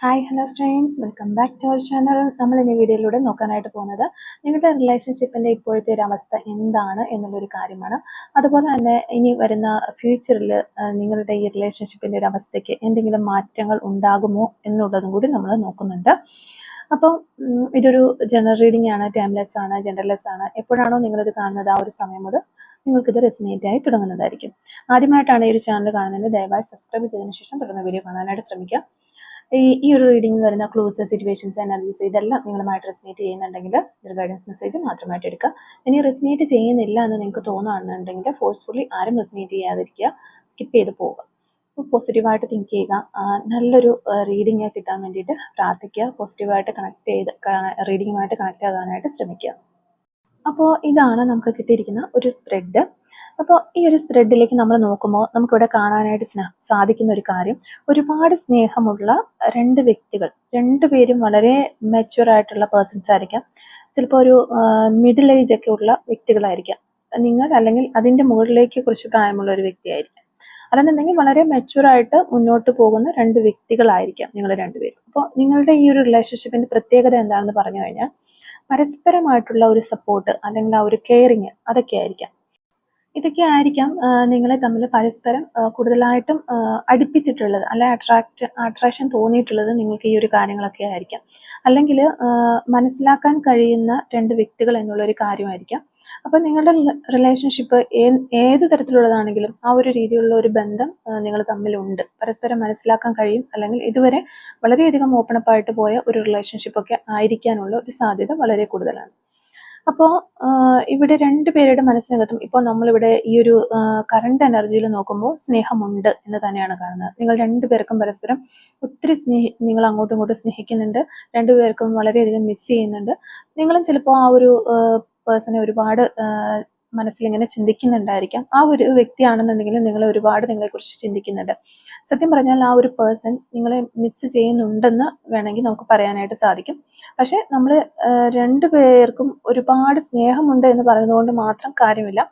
Hi hello friends, welcome back to our channel. നമ്മൾ ഇനി വീഡിയോയിലൂടെ നോക്കാനായിട്ട് പോകുന്നത് നിങ്ങളുടെ റിലേഷൻഷിപ്പിൻ്റെ ഇപ്പോഴത്തെ ഒരു അവസ്ഥ എന്താണ് എന്നുള്ളൊരു കാര്യമാണ്. അതുപോലെ തന്നെ ഇനി വരുന്ന ഫ്യൂച്ചറിൽ നിങ്ങളുടെ ഈ റിലേഷൻഷിപ്പിൻ്റെ ഒരു അവസ്ഥയ്ക്ക് എന്തെങ്കിലും മാറ്റങ്ങൾ ഉണ്ടാകുമോ എന്നുള്ളതും കൂടി നമ്മൾ നോക്കുന്നുണ്ട്. അപ്പോൾ ഇതൊരു ജനറൽ റീഡിംഗ് ആണ്, ടൈംലെസ് ആണ്, ജെൻഡർലെസ് ആണ്. എപ്പോഴാണോ നിങ്ങളിത് കാണുന്നത് ആ ഒരു സമയം മുതൽ നിങ്ങൾക്കിത് റെസിനേറ്റ് ആയി തുടങ്ങുന്നതായിരിക്കും. ആദ്യമായിട്ടാണ് ഈ ഒരു ചാനൽ കാണുന്നത്, ദയവായി സബ്സ്ക്രൈബ് ചെയ്തതിനു ശേഷം തുടർന്ന് വീഡിയോ കാണാനായിട്ട് ശ്രമിക്കുക. ഈ ഒരു റീഡിംഗ് വരുന്ന ക്ലൂസ്, സിറ്റുവേഷൻസ്, എനർജീസ് ഇതെല്ലാം നിങ്ങളുമായിട്ട് റെസിനേറ്റ് ചെയ്യുന്നുണ്ടെങ്കിൽ ഒരു ഗൈഡൻസ് മെസ്സേജ് മാത്രമായിട്ട് എടുക്കുക. ഇനി റെസിനേറ്റ് ചെയ്യുന്നില്ല എന്ന് നിങ്ങൾക്ക് തോന്നുകയാണെന്നുണ്ടെങ്കിൽ ഫോഴ്സ്ഫുള്ളി ആരും റെസിനേറ്റ് ചെയ്യാതിരിക്കുക, സ്കിപ്പ് ചെയ്ത് പോവുക. അപ്പോൾ പോസിറ്റീവായിട്ട് തിങ്ക് ചെയ്യുക, നല്ലൊരു റീഡിങ് കിട്ടാൻ വേണ്ടിയിട്ട് പ്രാർത്ഥിക്കുക, പോസിറ്റീവായിട്ട് റീഡിങ്ങുമായിട്ട് കണക്ട് ആകാനായിട്ട് ശ്രമിക്കുക. അപ്പോൾ ഇതാണ് നമുക്ക് കിട്ടിയിരിക്കുന്ന ഒരു സ്പ്രെഡ്. അപ്പോൾ ഈ ഒരു സ്പ്രെഡിലേക്ക് നമ്മൾ നോക്കുമ്പോൾ നമുക്കിവിടെ കാണാനായിട്ട് സാധിക്കുന്ന ഒരു കാര്യം, ഒരുപാട് സ്നേഹമുള്ള രണ്ട് വ്യക്തികൾ, രണ്ടുപേരും വളരെ മെച്യൂർ ആയിട്ടുള്ള പേഴ്സൺസ് ആയിരിക്കാം. ചിലപ്പോൾ ഒരു മിഡിൽ ഏജ് ഒക്കെ ഉള്ള വ്യക്തികളായിരിക്കാം നിങ്ങൾ, അല്ലെങ്കിൽ അതിൻ്റെ മുകളിലേക്ക് കുറച്ച് പ്രായമുള്ള ഒരു വ്യക്തിയായിരിക്കാം. അല്ലെന്നുണ്ടെങ്കിൽ വളരെ മെച്യൂർ ആയിട്ട് മുന്നോട്ട് പോകുന്ന രണ്ട് വ്യക്തികളായിരിക്കാം നിങ്ങൾ രണ്ടുപേരും. അപ്പോൾ നിങ്ങളുടെ ഈ ഒരു റിലേഷൻഷിപ്പിൻ്റെ പ്രത്യേകത എന്താണെന്ന് പറഞ്ഞു കഴിഞ്ഞാൽ, പരസ്പരമായിട്ടുള്ള ഒരു സപ്പോർട്ട് അല്ലെങ്കിൽ ആ ഒരു കെയറിങ്, ഇതൊക്കെ ആയിരിക്കാം നിങ്ങളെ തമ്മിൽ പരസ്പരം കൂടുതലായിട്ടും അടുപ്പിച്ചിട്ടുള്ളത്, അല്ലെ അട്രാക്ഷൻ തോന്നിയിട്ടുള്ളത് നിങ്ങൾക്ക് ഈ ഒരു കാര്യങ്ങളൊക്കെ ആയിരിക്കാം. അല്ലെങ്കിൽ മനസ്സിലാക്കാൻ കഴിയുന്ന രണ്ട് വ്യക്തികൾ എന്നുള്ളൊരു കാര്യമായിരിക്കാം. അപ്പം നിങ്ങളുടെ റിലേഷൻഷിപ്പ് ഏത് തരത്തിലുള്ളതാണെങ്കിലും ആ ഒരു രീതിയിലുള്ള ഒരു ബന്ധം നിങ്ങൾ തമ്മിലുണ്ട്, പരസ്പരം മനസ്സിലാക്കാൻ കഴിയും. അല്ലെങ്കിൽ ഇതുവരെ വളരെയധികം ഓപ്പണപ്പ് ആയിട്ട് പോയ ഒരു റിലേഷൻഷിപ്പൊക്കെ ആയിരിക്കാനുള്ള ഒരു സാധ്യത വളരെ കൂടുതലാണ്. അപ്പോൾ ഇവിടെ രണ്ടുപേരുടെ മനസ്സിനകത്തും ഇപ്പോൾ നമ്മളിവിടെ ഈ ഒരു കറണ്ട് എനർജിയിൽ നോക്കുമ്പോൾ സ്നേഹമുണ്ട് എന്ന് തന്നെയാണ് കാണുന്നത്. നിങ്ങൾ രണ്ടുപേർക്കും പരസ്പരം ഒത്തിരി നിങ്ങൾ അങ്ങോട്ടും ഇങ്ങോട്ടും സ്നേഹിക്കുന്നുണ്ട്, രണ്ടുപേർക്കും വളരെയധികം മിസ് ചെയ്യുന്നുണ്ട്. നിങ്ങളും ചിലപ്പോൾ ആ ഒരു പേഴ്സണെ ഒരുപാട് മനസ്സിലിങ്ങനെ ചിന്തിക്കുന്നുണ്ടായിരിക്കാം. ആ ഒരു വ്യക്തിയാണെന്നുണ്ടെങ്കിൽ നിങ്ങൾ ഒരുപാട് നിങ്ങളെക്കുറിച്ച് ചിന്തിക്കുന്നുണ്ട്. സത്യം പറഞ്ഞാൽ ആ ഒരു പേഴ്സൺ നിങ്ങളെ മിസ് ചെയ്യുന്നുണ്ടെന്ന് വേണമെങ്കിൽ നമുക്ക് പറയാനായിട്ട് സാധിക്കും. പക്ഷെ നമ്മൾ രണ്ടുപേർക്കും ഒരുപാട് സ്നേഹമുണ്ട് എന്ന് പറയുന്നതുകൊണ്ട് മാത്രം കാര്യമില്ല.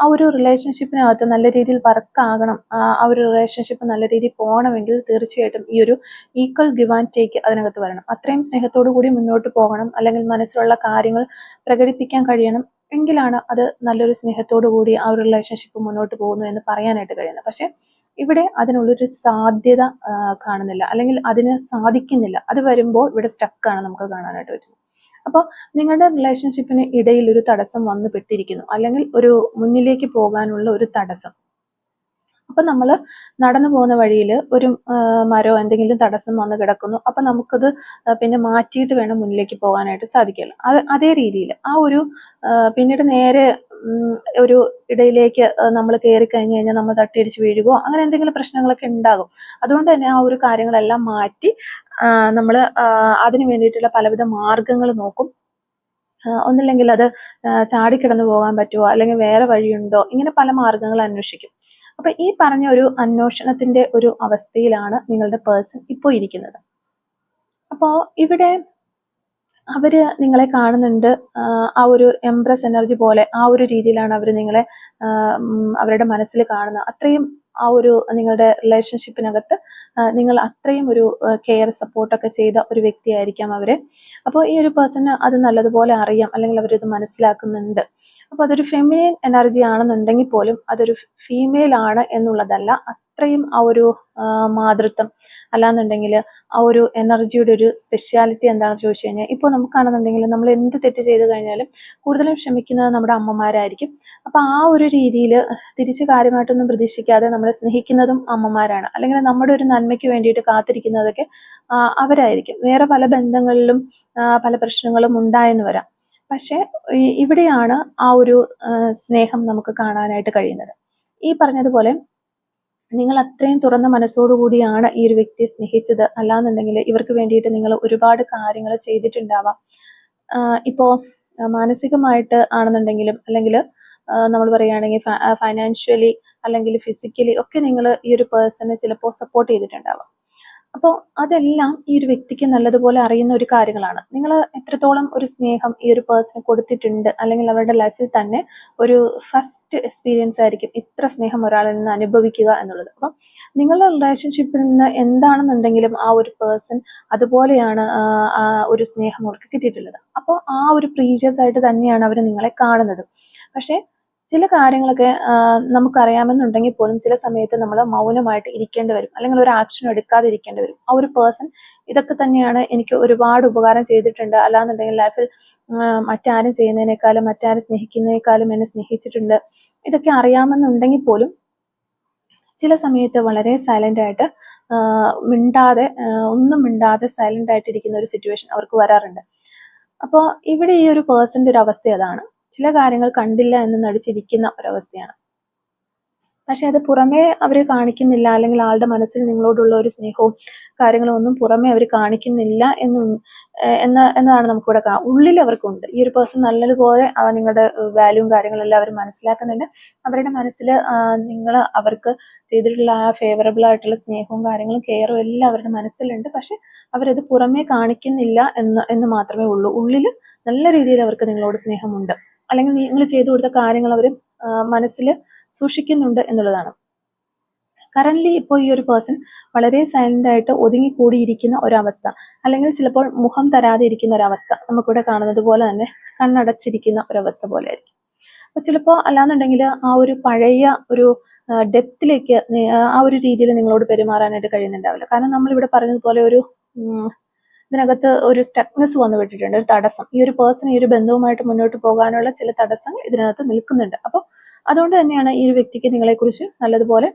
ആ ഒരു റിലേഷൻഷിപ്പിനകത്ത് നല്ല രീതിയിൽ വർക്കാകണം, ആ ഒരു റിലേഷൻഷിപ്പ് നല്ല രീതിയിൽ പോകണമെങ്കിൽ തീർച്ചയായിട്ടും ഈ ഒരു ഈക്വൽ ഗിവ് ആൻഡ് ടേക്ക് അതിനകത്ത് വരണം. അത്രയും സ്നേഹത്തോടു കൂടി മുന്നോട്ട് പോകണം, അല്ലെങ്കിൽ മനസ്സിലുള്ള കാര്യങ്ങൾ പ്രകടിപ്പിക്കാൻ കഴിയണം. എങ്കിലാണ് അത് നല്ലൊരു സ്നേഹത്തോടു കൂടി ആ ഒരു റിലേഷൻഷിപ്പ് മുന്നോട്ട് പോകുന്നു എന്ന് പറയാനായിട്ട് കഴിയുന്നത്. പക്ഷെ ഇവിടെ അതിനുള്ളൊരു സാധ്യത കാണുന്നില്ല, അല്ലെങ്കിൽ അതിന് സാധിക്കുന്നില്ല. അത് വരുമ്പോൾ ഇവിടെ സ്റ്റക്കാണ് നമുക്ക് കാണാനായിട്ട് പറ്റുന്നത്. അപ്പോൾ നിങ്ങളുടെ റിലേഷൻഷിപ്പിന് ഇടയിൽ ഒരു തടസ്സം വന്നു പെട്ടിരിക്കുന്നു, അല്ലെങ്കിൽ ഒരു മുന്നിലേക്ക് പോകാനുള്ള ഒരു തടസ്സം. അപ്പൊ നമ്മൾ നടന്നു പോകുന്ന വഴിയിൽ ഒരു മരോ എന്തെങ്കിലും തടസ്സം വന്ന് കിടക്കുന്നു. അപ്പൊ നമുക്കത് പിന്നെ മാറ്റിയിട്ട് വേണം മുന്നിലേക്ക് പോകാനായിട്ട് സാധിക്കുള്ളൂ. അതേ രീതിയിൽ ആ ഒരു പിന്നീട് നേരെ ഒരു ഇടയിലേക്ക് നമ്മൾ കയറി കഴിഞ്ഞു കഴിഞ്ഞാൽ നമ്മൾ തട്ടിയടിച്ച് വീഴുകയോ അങ്ങനെ എന്തെങ്കിലും പ്രശ്നങ്ങളൊക്കെ ഉണ്ടാകും. അതുകൊണ്ട് തന്നെ ആ ഒരു കാര്യങ്ങളെല്ലാം മാറ്റി നമ്മൾ അതിന് വേണ്ടിയിട്ടുള്ള പലവിധ മാർഗങ്ങൾ നോക്കും. ഒന്നില്ലെങ്കിൽ അത് ചാടിക്കിടന്നു പോകാൻ പറ്റുമോ, അല്ലെങ്കിൽ വേറെ വഴിയുണ്ടോ, ഇങ്ങനെ പല മാർഗങ്ങൾ അന്വേഷിക്കും. അപ്പൊ ഈ പറഞ്ഞ ഒരു അന്വേഷണത്തിന്റെ ഒരു അവസ്ഥയിലാണ് നിങ്ങളുടെ പേഴ്സൺ ഇപ്പോൾ ഇരിക്കുന്നത്. അപ്പോൾ ഇവിടെ അവര് നിങ്ങളെ കാണുന്നുണ്ട്, ആ ഒരു എംപ്രസ് എനർജി പോലെ ആ ഒരു രീതിയിലാണ് അവർ നിങ്ങളെ അവരുടെ മനസ്സിൽ കാണുന്നത്. അത്രയും ആ ഒരു നിങ്ങളുടെ റിലേഷൻഷിപ്പിനകത്ത് നിങ്ങൾ അത്രയും ഒരു കെയർ സപ്പോർട്ടൊക്കെ ചെയ്ത ഒരു വ്യക്തിയായിരിക്കാം അവര്. അപ്പോൾ ഈ ഒരു പേഴ്സണ് അത് നല്ലതുപോലെ അറിയാം, അല്ലെങ്കിൽ അവരിത് മനസ്സിലാക്കുന്നുണ്ട്. അപ്പോൾ അതൊരു ഫെമിനിൻ എനർജി ആണെന്നുണ്ടെങ്കിൽ പോലും അതൊരു ഫീമെയിൽ ആണ് എന്നുള്ളതല്ല. അത്രയും ആ ഒരു മാതൃത്വം, അല്ലാന്നുണ്ടെങ്കിൽ ആ ഒരു എനർജിയുടെ ഒരു സ്പെഷ്യാലിറ്റി എന്താണെന്ന് ചോദിച്ചു കഴിഞ്ഞാൽ, ഇപ്പോൾ നമുക്കാണെന്നുണ്ടെങ്കിൽ നമ്മൾ എന്ത് തെറ്റ് ചെയ്ത് കഴിഞ്ഞാലും കൂടുതലും ക്ഷമിക്കുന്നത് നമ്മുടെ അമ്മമാരായിരിക്കും. അപ്പൊ ആ ഒരു രീതിയിൽ തിരിച്ച് കാര്യമായിട്ടൊന്നും പ്രതീക്ഷിക്കാതെ നമ്മളെ സ്നേഹിക്കുന്നതും അമ്മമാരാണ്, അല്ലെങ്കിൽ നമ്മുടെ ഒരു നന്മയ്ക്ക് വേണ്ടിയിട്ട് കാത്തിരിക്കുന്നതൊക്കെ അവരായിരിക്കും. വേറെ പല ബന്ധങ്ങളിലും പല പ്രശ്നങ്ങളും ഉണ്ടായെന്ന് വരാം. പക്ഷെ ഇവിടെയാണ് ആ ഒരു സ്നേഹം നമുക്ക് കാണാനായിട്ട് കഴിയുന്നത്. ഈ പറഞ്ഞതുപോലെ നിങ്ങൾ അത്രയും തുറന്ന മനസ്സോടുകൂടിയാണ് ഈ ഒരു വ്യക്തിയെ സ്നേഹിച്ചത്. അല്ലാന്നുണ്ടെങ്കിൽ ഇവർക്ക് വേണ്ടിയിട്ട് നിങ്ങൾ ഒരുപാട് കാര്യങ്ങൾ ചെയ്തിട്ടുണ്ടാവാം. ഇപ്പോൾ മാനസികമായിട്ട് ആണെന്നുണ്ടെങ്കിലും, അല്ലെങ്കിൽ നമ്മൾ പറയുകയാണെങ്കിൽ ഫൈനാൻഷ്യലി അല്ലെങ്കിൽ ഫിസിക്കലി ഒക്കെ നിങ്ങൾ ഈ ഒരു പേഴ്സണെ ചിലപ്പോൾ സപ്പോർട്ട് ചെയ്തിട്ടുണ്ടാവാം. അപ്പോൾ അതെല്ലാം ഈ ഒരു വ്യക്തിക്ക് നല്ലതുപോലെ അറിയുന്ന ഒരു കാര്യങ്ങളാണ്. നിങ്ങൾ എത്രത്തോളം ഒരു സ്നേഹം ഈ ഒരു പേഴ്സണ് കൊടുത്തിട്ടുണ്ട്, അല്ലെങ്കിൽ അവരുടെ ലൈഫിൽ തന്നെ ഒരു ഫസ്റ്റ് എക്സ്പീരിയൻസ് ആയിരിക്കും ഇത്ര സ്നേഹം ഒരാളിൽ നിന്ന് അനുഭവിക്കുക എന്നുള്ളത്. അപ്പം നിങ്ങളുടെ റിലേഷൻഷിപ്പിൽ നിന്ന് എന്താണെന്നുണ്ടെങ്കിലും ആ ഒരു പേഴ്സൺ അതുപോലെയാണ് ആ ഒരു സ്നേഹം അവർക്ക് കിട്ടിയിട്ടുള്ളത്. അപ്പോൾ ആ ഒരു പ്രീഷ്യസ് ആയിട്ട് തന്നെയാണ് അവർ നിങ്ങളെ കാണുന്നത്. പക്ഷേ ചില കാര്യങ്ങളൊക്കെ നമുക്കറിയാമെന്നുണ്ടെങ്കിൽ പോലും ചില സമയത്ത് നമ്മൾ മൗനമായിട്ട് ഇരിക്കേണ്ടി വരും, അല്ലെങ്കിൽ ഒരു ആക്ഷൻ എടുക്കാതെ ഇരിക്കേണ്ടി വരും. ആ ഒരു പേഴ്സൺ ഇതൊക്കെ തന്നെയാണ് എനിക്ക് ഒരുപാട് ഉപകാരം ചെയ്തിട്ടുണ്ട്, അല്ലാന്നുണ്ടെങ്കിൽ ലൈഫിൽ മറ്റാരും ചെയ്യുന്നതിനേക്കാളും മറ്റാരും സ്നേഹിക്കുന്നതിനേക്കാളും എന്നെ സ്നേഹിച്ചിട്ടുണ്ട്, ഇതൊക്കെ അറിയാമെന്നുണ്ടെങ്കിൽ പോലും ചില സമയത്ത് വളരെ സൈലന്റ് ആയിട്ട് മിണ്ടാതെ ഒന്നും മിണ്ടാതെ സൈലന്റ് ആയിട്ട് ഇരിക്കുന്ന ഒരു സിറ്റുവേഷൻ അവർക്ക് വരാറുണ്ട്. അപ്പോൾ ഇവിടെ ഈ ഒരു പേഴ്സന്റെ ഒരു അവസ്ഥ അതാണ്. ചില കാര്യങ്ങൾ കണ്ടില്ല എന്ന് നടിച്ചിരിക്കുന്ന ഒരവസ്ഥയാണ്. പക്ഷെ അത് പുറമേ അവർ കാണിക്കുന്നില്ല, അല്ലെങ്കിൽ ആളുടെ മനസ്സിൽ നിങ്ങളോടുള്ള ഒരു സ്നേഹവും കാര്യങ്ങളും ഒന്നും പുറമേ അവർ കാണിക്കുന്നില്ല എന്നതാണ് നമുക്കിവിടെ കാണാം. ഉള്ളിൽ അവർക്കുണ്ട്. ഈ ഒരു പേഴ്സൺ നല്ലതുപോലെ നിങ്ങളുടെ വാല്യൂവും കാര്യങ്ങളെല്ലാം അവർ മനസ്സിലാക്കുന്നുണ്ട്. അവരുടെ മനസ്സിൽ നിങ്ങൾ അവർക്ക് ചെയ്തിട്ടുള്ള ആ ഫേവറബിൾ ആയിട്ടുള്ള സ്നേഹവും കാര്യങ്ങളും കെയറും എല്ലാം അവരുടെ മനസ്സിലുണ്ട്. പക്ഷെ അവരത് പുറമേ കാണിക്കുന്നില്ല എന്ന് മാത്രമേ ഉള്ളൂ. ഉള്ളിൽ നല്ല രീതിയിൽ അവർക്ക് നിങ്ങളോട് സ്നേഹമുണ്ട്, അല്ലെങ്കിൽ നിങ്ങൾ ചെയ്തു കൊടുത്ത കാര്യങ്ങൾ അവർ മനസ്സിൽ സൂക്ഷിക്കുന്നുണ്ട് എന്നുള്ളതാണ്. കറന്റ് ഇപ്പോൾ ഈ ഒരു പേഴ്സൺ വളരെ സൈലന്റ് ആയിട്ട് ഒതുങ്ങിക്കൂടിയിരിക്കുന്ന ഒരവസ്ഥ, അല്ലെങ്കിൽ ചിലപ്പോൾ മുഖം തരാതെ ഇരിക്കുന്ന ഒരവസ്ഥ നമുക്കിവിടെ കാണുന്നത് പോലെ തന്നെ കണ്ണടച്ചിരിക്കുന്ന ഒരവസ്ഥ പോലെ ആയിരിക്കും. അപ്പൊ ചിലപ്പോൾ അല്ലാന്നുണ്ടെങ്കിൽ ആ ഒരു പഴയ ഒരു ഡെപ്തിലേക്ക് ആ ഒരു രീതിയിൽ നിങ്ങളോട് പെരുമാറാനായിട്ട് കഴിയുന്നുണ്ടാവില്ല. കാരണം നമ്മളിവിടെ പറഞ്ഞതുപോലെ ഒരു ഇതിനകത്ത് ഒരു സ്റ്റക്നെസ് വന്നു വിട്ടിട്ടുണ്ട്, ഒരു തടസ്സം. ഈ ഒരു പേഴ്സൺ ഈ ഒരു ബന്ധവുമായിട്ട് മുന്നോട്ട് പോകാനുള്ള ചില തടസ്സങ്ങൾ ഇതിനകത്ത് നിൽക്കുന്നുണ്ട്. അപ്പോൾ അതുകൊണ്ട് തന്നെയാണ് ഈ ഒരു വ്യക്തിക്ക് നിങ്ങളെക്കുറിച്ച് നല്ലതുപോലെ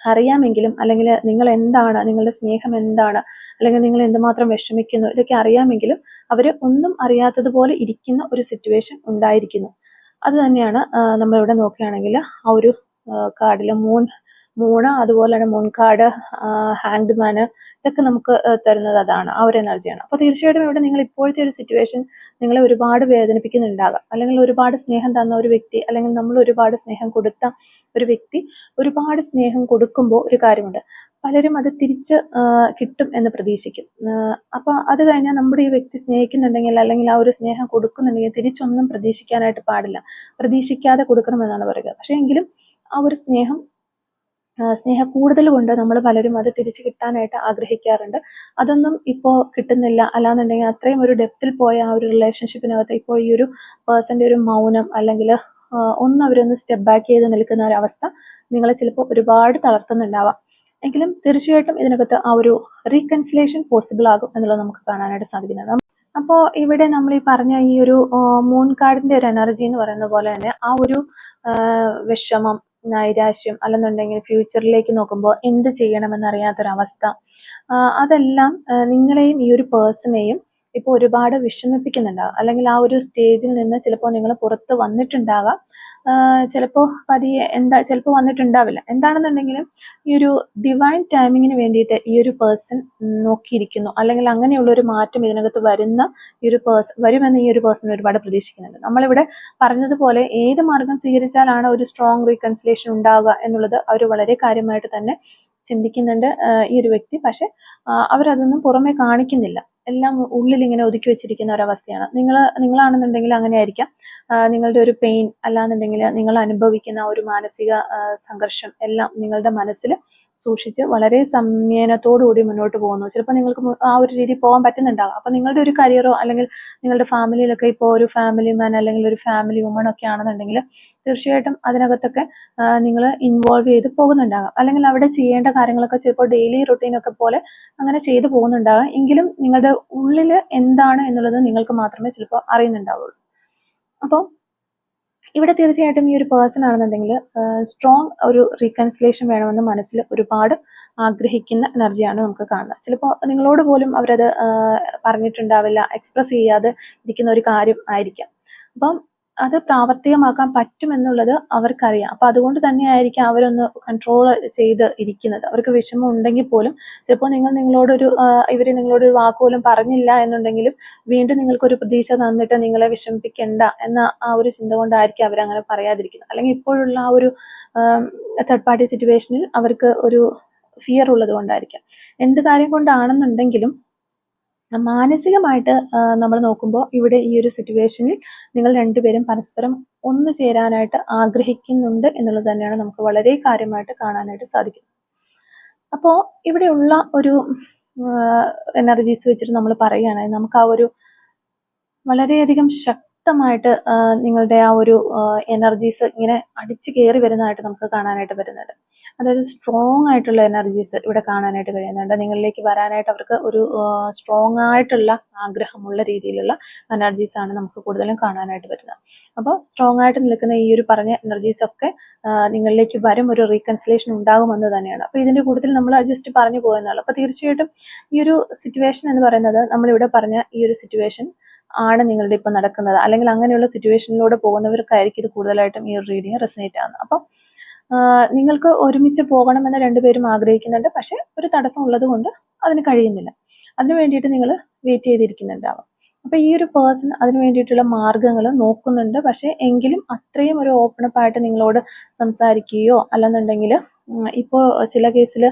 അറിയാമെങ്കിലും, അല്ലെങ്കിൽ നിങ്ങൾ എന്താണ്, നിങ്ങളുടെ സ്നേഹം എന്താണ്, അല്ലെങ്കിൽ നിങ്ങൾ എന്തുമാത്രം വിഷമിക്കുന്നു, ഇതൊക്കെ അറിയാമെങ്കിലും അവർ ഒന്നും അറിയാത്തതുപോലെ ഇരിക്കുന്ന ഒരു സിറ്റുവേഷൻ ഉണ്ടായിരിക്കുന്നു. അത് തന്നെയാണ് നമ്മളിവിടെ നോക്കുകയാണെങ്കിൽ ആ ഒരു കാർഡിൽ മൂണ്, അതുപോലെ തന്നെ മൂൺ കാർഡ്, ഹാങ്ഡ് മാന്, ഇതൊക്കെ നമുക്ക് തരുന്നത് അതാണ്, ആ ഒരു എനർജിയാണ്. അപ്പോൾ തീർച്ചയായിട്ടും ഇവിടെ നിങ്ങൾ ഇപ്പോഴത്തെ ഒരു സിറ്റുവേഷൻ നിങ്ങളെ ഒരുപാട് വേദനിപ്പിക്കുന്നുണ്ടാകാം, അല്ലെങ്കിൽ ഒരുപാട് സ്നേഹം തന്ന ഒരു വ്യക്തി, അല്ലെങ്കിൽ നമ്മൾ ഒരുപാട് സ്നേഹം കൊടുത്ത ഒരു വ്യക്തി ഒരുപാട് സ്നേഹം കൊടുക്കുമ്പോൾ ഒരു കാര്യമുണ്ട്, പലരും അത് തിരിച്ച് കിട്ടും എന്ന് പ്രതീക്ഷിക്കും. അപ്പൊ അത് കഴിഞ്ഞാൽ നമ്മുടെ ഈ വ്യക്തി സ്നേഹിക്കുന്നുണ്ടെങ്കിൽ, അല്ലെങ്കിൽ ആ ഒരു സ്നേഹം കൊടുക്കുന്നുണ്ടെങ്കിൽ തിരിച്ചൊന്നും പ്രതീക്ഷിക്കാനായിട്ട് പാടില്ല. പ്രതീക്ഷിക്കാതെ കൊടുക്കണമെന്നാണ് പറയുക. പക്ഷെ എങ്കിലും ആ ഒരു സ്നേഹ കൂടുതൽ കൊണ്ട് നമ്മൾ പലരും അത് തിരിച്ചു കിട്ടാനായിട്ട് ആഗ്രഹിക്കാറുണ്ട്. അതൊന്നും ഇപ്പോൾ കിട്ടുന്നില്ല, അല്ലാന്നുണ്ടെങ്കിൽ അത്രയും ഒരു ഡെപ്തിൽ പോയ ആ ഒരു റിലേഷൻഷിപ്പിനകത്ത് ഇപ്പോൾ ഈ ഒരു പേഴ്സന്റെ ഒരു മൗനം, അല്ലെങ്കിൽ അവരൊന്ന് സ്റ്റെപ്പ് ബാക്ക് ചെയ്ത് നിൽക്കുന്ന ഒരു അവസ്ഥ നിങ്ങളെ ചിലപ്പോൾ ഒരുപാട് തളർത്തുന്നുണ്ടാവാം. എങ്കിലും തീർച്ചയായിട്ടും ഇതിനകത്ത് ആ ഒരു റീകൺസിലേഷൻ പോസിബിൾ ആകും എന്നുള്ളത് നമുക്ക് കാണാനായിട്ട് സാധിക്കുന്നത്. അപ്പോൾ ഇവിടെ നമ്മൾ ഈ പറഞ്ഞ ഈ ഒരു മൂൺ കാർഡിന്റെ ഒരു എനർജി എന്ന് പറയുന്ന പോലെ തന്നെ ആ ഒരു വിഷമം, നൈരാശ്യം, അല്ലെന്നുണ്ടെങ്കിൽ ഫ്യൂച്ചറിലേക്ക് നോക്കുമ്പോൾ എന്ത് ചെയ്യണമെന്നറിയാത്തൊരവസ്ഥ, അതെല്ലാം നിങ്ങളെയും ഈ ഒരു പേഴ്സണെയും ഇപ്പോൾ ഒരുപാട് വിഷമിപ്പിക്കുന്നുണ്ടാകാം. അല്ലെങ്കിൽ ആ ഒരു സ്റ്റേജിൽ നിന്ന് ചിലപ്പോൾ നിങ്ങൾ പുറത്ത് വന്നിട്ടുണ്ടാകാം, ചിലപ്പോൾ ചിലപ്പോൾ വന്നിട്ടുണ്ടാവില്ല. എന്താണെന്നുണ്ടെങ്കിലും ഈ ഒരു ഡിവൈൻ ടൈമിങ്ങിന് വേണ്ടിയിട്ട് ഈ ഒരു പേഴ്സൺ നോക്കിയിരിക്കുന്നു, അല്ലെങ്കിൽ അങ്ങനെയുള്ള ഒരു മാറ്റം ഇതിനകത്ത് വരുമെന്ന് ഈ ഒരു പേഴ്സൺ ഒരുപാട് പ്രതീക്ഷിക്കുന്നുണ്ട്. നമ്മളിവിടെ പറഞ്ഞതുപോലെ ഏത് മാർഗം സ്വീകരിച്ചാലാണ് ഒരു സ്ട്രോങ് റീകൺസിലേഷൻ ഉണ്ടാവുക എന്നുള്ളത് അവർ വളരെ കാര്യമായിട്ട് തന്നെ ചിന്തിക്കുന്നുണ്ട് ഈ ഒരു വ്യക്തി. പക്ഷെ അവരതൊന്നും പുറമെ കാണിക്കുന്നില്ല, എല്ലാം ഉള്ളിൽ ഇങ്ങനെ ഒതുക്കി വെച്ചിരിക്കുന്ന ഒരവസ്ഥയാണ്. നിങ്ങളാണെന്നുണ്ടെങ്കിൽ അങ്ങനെ ആയിരിക്കാം. നിങ്ങളുടെ ഒരു പെയിൻ, അല്ലാന്നുണ്ടെങ്കിൽ നിങ്ങൾ അനുഭവിക്കുന്ന ഒരു മാനസിക സംഘർഷം എല്ലാം നിങ്ങളുടെ മനസ്സിൽ സൂക്ഷിച്ച് വളരെ സംയമനത്തോടുകൂടി മുന്നോട്ട് പോകുന്നു. ചിലപ്പോൾ നിങ്ങൾക്ക് ആ ഒരു രീതിയിൽ പോകാൻ പറ്റുന്നുണ്ടാകാം. അപ്പോൾ നിങ്ങളുടെ ഒരു കരിയറോ, അല്ലെങ്കിൽ നിങ്ങളുടെ ഫാമിലിയിലൊക്കെ ഇപ്പോൾ ഒരു ഫാമിലി മാൻ അല്ലെങ്കിൽ ഒരു ഫാമിലി വുമൺ ഒക്കെ ആണെന്നുണ്ടെങ്കിൽ തീർച്ചയായിട്ടും അതിനകത്തൊക്കെ നിങ്ങൾ ഇൻവോൾവ് ചെയ്ത് പോകുന്നുണ്ടാകാം, അല്ലെങ്കിൽ അവിടെ ചെയ്യേണ്ട കാര്യങ്ങളൊക്കെ ചിലപ്പോൾ ഡെയിലി റൊട്ടീനൊക്കെ പോലെ അങ്ങനെ ചെയ്തു പോകുന്നുണ്ടാകാം. എങ്കിലും നിങ്ങളുടെ ഉള്ളിൽ എന്താണ് എന്നുള്ളത് നിങ്ങൾക്ക് മാത്രമേ ചിലപ്പോൾ അറിയുന്നുണ്ടാവുള്ളൂ. അപ്പോൾ ഇവിടെ തീർച്ചയായിട്ടും ഈ ഒരു പേഴ്സൺ ആണെന്നുണ്ടെങ്കിൽ സ്ട്രോങ് ഒരു റീകൺസിലേഷൻ വേണമെന്ന് മനസ്സിൽ ഒരുപാട് ആഗ്രഹിക്കുന്ന എനർജിയാണ് നമുക്ക് കാണുന്നത്. ചിലപ്പോൾ നിങ്ങളോട് പോലും അവരത് പറഞ്ഞിട്ടുണ്ടാവില്ല, എക്സ്പ്രസ് ചെയ്യാതെ ഇരിക്കുന്ന ഒരു കാര്യം ആയിരിക്കാം. അപ്പം അത് പ്രാവർത്തികമാക്കാൻ പറ്റുമെന്നുള്ളത് അവർക്കറിയാം. അപ്പൊ അതുകൊണ്ട് തന്നെയായിരിക്കും അവരൊന്ന് കൺട്രോൾ ചെയ്ത് ഇരിക്കുന്നത്. അവർക്ക് വിഷമം ഉണ്ടെങ്കിൽ പോലും ചിലപ്പോൾ ഇവര് നിങ്ങളോടൊരു വാക്കുപോലും പറഞ്ഞില്ല എന്നുണ്ടെങ്കിലും വീണ്ടും നിങ്ങൾക്കൊരു പ്രതീക്ഷ തന്നിട്ട് നിങ്ങളെ വിഷമിപ്പിക്കണ്ട എന്ന ആ ഒരു ചിന്ത കൊണ്ടായിരിക്കും അവരങ്ങനെ പറയാതിരിക്കുന്നത്. അല്ലെങ്കിൽ ഇപ്പോഴുള്ള ആ ഒരു തേർഡ് പാർട്ടി സിറ്റുവേഷനിൽ അവർക്ക് ഒരു ഫിയർ ഉള്ളത് കൊണ്ടായിരിക്കാം. എന്ത് കാര്യം കൊണ്ടാണെന്നുണ്ടെങ്കിലും മാനസികമായിട്ട് നമ്മൾ നോക്കുമ്പോൾ ഇവിടെ ഈ ഒരു സിറ്റുവേഷനിൽ നിങ്ങൾ രണ്ടുപേരും പരസ്പരം ഒന്നു ചേരാനായിട്ട് ആഗ്രഹിക്കുന്നുണ്ട് എന്നുള്ളത് തന്നെയാണ് നമുക്ക് വളരെ കാര്യമായിട്ട് കാണാനായിട്ട് സാധിക്കും. അപ്പോൾ ഇവിടെയുള്ള ഒരു എനർജീസ് വെച്ചിട്ട് നമ്മൾ പറയുകയാണെങ്കിൽ നമുക്ക് ആ ഒരു വളരെയധികം ശക്തമായിട്ട് നിങ്ങളുടെ ആ ഒരു എനർജീസ് ഇങ്ങനെ അടിച്ചു കയറി വരുന്നതായിട്ട് നമുക്ക് കാണാനായിട്ട് വരുന്നുണ്ട്. അതായത് സ്ട്രോങ് ആയിട്ടുള്ള എനർജീസ് ഇവിടെ കാണാനായിട്ട് കഴിയുന്നുണ്ട്. നിങ്ങളിലേക്ക് വരാനായിട്ട് അവർക്ക് ഒരു സ്ട്രോങ് ആയിട്ടുള്ള ആഗ്രഹമുള്ള രീതിയിലുള്ള എനർജീസ് ആണ് നമുക്ക് കൂടുതലും കാണാനായിട്ട് വരുന്നത്. അപ്പോൾ സ്ട്രോങ് ആയിട്ട് നിൽക്കുന്ന ഈ ഒരു പറഞ്ഞ എനർജീസ് ഒക്കെ നിങ്ങളിലേക്ക് വരും, ഒരു റീകൺസിലേഷൻ ഉണ്ടാകുമെന്ന് തന്നെയാണ്. അപ്പോൾ ഇതിന്റെ കൂട്ടത്തിൽ നമ്മൾ ജസ്റ്റ് പറഞ്ഞു പോകുന്നതാണ്. അപ്പോൾ തീർച്ചയായിട്ടും ഈ ഒരു സിറ്റുവേഷൻ എന്ന് പറയുന്നത് നമ്മളിവിടെ പറഞ്ഞ ഈ ഒരു സിറ്റുവേഷൻ ആണ് നിങ്ങളുടെ ഇപ്പം നടക്കുന്നത്, അല്ലെങ്കിൽ അങ്ങനെയുള്ള സിറ്റുവേഷനിലൂടെ പോകുന്നവർക്കായിരിക്കും ഇത് കൂടുതലായിട്ടും ഈ ഒരു റീഡിങ് റെസനേറ്റ് ആകുന്നത്. അപ്പം നിങ്ങൾക്ക് ഒരുമിച്ച് പോകണമെന്ന് രണ്ടുപേരും ആഗ്രഹിക്കുന്നുണ്ട്, പക്ഷെ ഒരു തടസ്സം ഉള്ളത് കൊണ്ട് അതിന് കഴിയുന്നില്ല. അതിനു വേണ്ടിയിട്ട് നിങ്ങൾ വെയിറ്റ് ചെയ്തിരിക്കുന്നുണ്ടാവാം. അപ്പോൾ ഈ ഒരു പേഴ്സൺ അതിന് വേണ്ടിയിട്ടുള്ള മാർഗങ്ങൾ നോക്കുന്നുണ്ട്, പക്ഷെ എങ്കിലും അത്രയും ഒരു ഓപ്പണപ്പ് ആയിട്ട് നിങ്ങളോട് സംസാരിക്കുകയോ അല്ലെന്നുണ്ടെങ്കിൽ ഇപ്പോൾ ചില കേസിൽ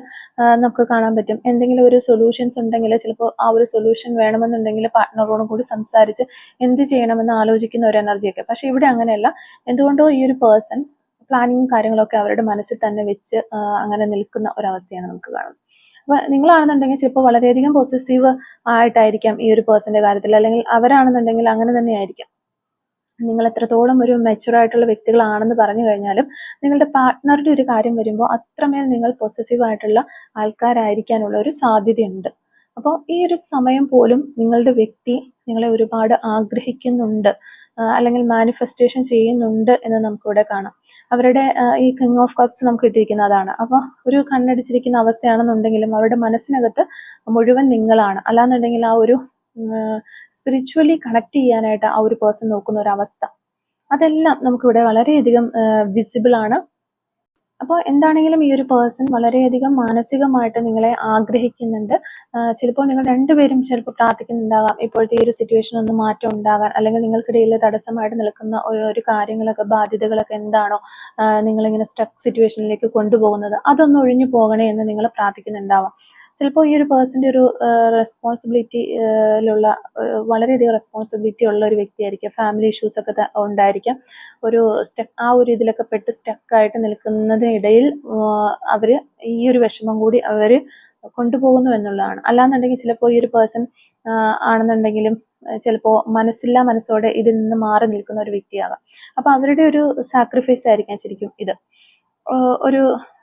നമുക്ക് കാണാൻ പറ്റും, എന്തെങ്കിലും ഒരു സൊല്യൂഷൻസ് ഉണ്ടെങ്കിൽ ചിലപ്പോൾ ആ ഒരു സൊല്യൂഷൻ വേണമെന്നുണ്ടെങ്കിൽ പാർട്ട്ണറോടും കൂടി സംസാരിച്ച് എന്ത് ചെയ്യണമെന്ന് ആലോചിക്കുന്ന ഒരു എനർജിയൊക്കെ. പക്ഷെ ഇവിടെ അങ്ങനെയല്ല. എന്തുകൊണ്ടോ ഈ ഒരു പേഴ്സൺ പ്ലാനിങ്ങും കാര്യങ്ങളൊക്കെ അവരുടെ മനസ്സിൽ തന്നെ വെച്ച് അങ്ങനെ നിൽക്കുന്ന ഒരവസ്ഥയാണ് നമുക്ക് കാണുന്നത്. അപ്പോൾ നിങ്ങളാണെന്നുണ്ടെങ്കിൽ ചിലപ്പോൾ വളരെയധികം പൊസസീവ് ആയിട്ടായിരിക്കാം ഈ ഒരു പേഴ്സന്റെ കാര്യത്തിൽ, അല്ലെങ്കിൽ അവരാണെന്നുണ്ടെങ്കിൽ അങ്ങനെ തന്നെയായിരിക്കാം. നിങ്ങൾ എത്രത്തോളം ഒരു മെച്യൂർ ആയിട്ടുള്ള വ്യക്തികളാണെന്ന് പറഞ്ഞു കഴിഞ്ഞാലും നിങ്ങളുടെ പാർട്ട്ണറുടെ ഒരു കാര്യം വരുമ്പോൾ അത്രമേൽ നിങ്ങൾ പൊസസീവ് ആയിട്ടുള്ള ആൾക്കാരായിരിക്കാനുള്ള ഒരു സാധ്യതയുണ്ട്. അപ്പോൾ ഈ ഒരു സമയം പോലും നിങ്ങളുടെ വ്യക്തി നിങ്ങളെ ഒരുപാട് ആഗ്രഹിക്കുന്നുണ്ട്, അല്ലെങ്കിൽ മാനിഫെസ്റ്റേഷൻ ചെയ്യുന്നുണ്ട് എന്ന് നമുക്കിവിടെ കാണാം. അവരുടെ ഈ കിങ് ഓഫ് കപ്സ് നമുക്ക് ഇട്ടിരിക്കുന്ന അതാണ്. അപ്പോൾ ഒരു കണ്ണടിച്ചിരിക്കുന്ന അവസ്ഥയാണെന്നുണ്ടെങ്കിലും അവരുടെ മനസ്സിനകത്ത് മുഴുവൻ നിങ്ങളാണ്. അല്ലാന്നുണ്ടെങ്കിൽ ആ ഒരു സ്പിരിച്വലി കണക്ട് ചെയ്യാനായിട്ട് ആ ഒരു പേഴ്സൺ നോക്കുന്ന ഒരു അവസ്ഥ, അതെല്ലാം നമുക്കിവിടെ വളരെയധികം വിസിബിൾ ആണ്. അപ്പോൾ എന്താണെങ്കിലും ഈ ഒരു പേഴ്സൺ വളരെയധികം മാനസികമായിട്ട് നിങ്ങളെ ആഗ്രഹിക്കുന്നുണ്ട്. ചിലപ്പോൾ നിങ്ങൾ രണ്ടുപേരും ചിലപ്പോൾ പ്രാർത്ഥിക്കുന്നുണ്ടാകാം ഇപ്പോഴത്തെ ഈ ഒരു സിറ്റുവേഷൻ ഒന്ന് മാറ്റം ഉണ്ടാകാൻ, അല്ലെങ്കിൽ നിങ്ങൾക്കിടയിൽ തടസ്സമായിട്ട് നിൽക്കുന്ന ഒരു കാര്യങ്ങളൊക്കെ ബാധ്യതകളൊക്കെ എന്താണോ നിങ്ങളിങ്ങനെ സ്റ്റക്ക് സിറ്റുവേഷനിലേക്ക് കൊണ്ടുപോകുന്നത് അതൊന്ന് ഒഴിഞ്ഞു പോകണേ എന്ന് നിങ്ങൾ പ്രാർത്ഥിക്കുന്നുണ്ടാവാം. ചിലപ്പോൾ ഈ ഒരു പേഴ്സന്റെ ഒരു റെസ്പോൺസിബിലിറ്റിയിലുള്ള വളരെയധികം റെസ്പോൺസിബിലിറ്റി ഉള്ള ഒരു വ്യക്തിയായിരിക്കും. ഫാമിലി ഇഷ്യൂസ് ഒക്കെ ഉണ്ടായിരിക്കാം. ഒരു ആ ഒരു ഇതിലൊക്കെ പെട്ട് സ്റ്റക്കായിട്ട് നിൽക്കുന്നതിനിടയിൽ അവര് ഈ ഒരു വിഷമം കൂടി അവര് കൊണ്ടുപോകുന്നു എന്നുള്ളതാണ്. അല്ലാന്നുണ്ടെങ്കിൽ ചിലപ്പോൾ ഈ ഒരു പേഴ്സൺ ആണെന്നുണ്ടെങ്കിലും ചിലപ്പോൾ മനസ്സില്ലാ മനസ്സോടെ ഇതിൽ നിന്ന് മാറി നിൽക്കുന്ന ഒരു വ്യക്തിയാകാം. അപ്പൊ അവരുടെ ഒരു സാക്രിഫൈസ് ആയിരിക്കാം ശരിക്കും ഇത്. ഒരു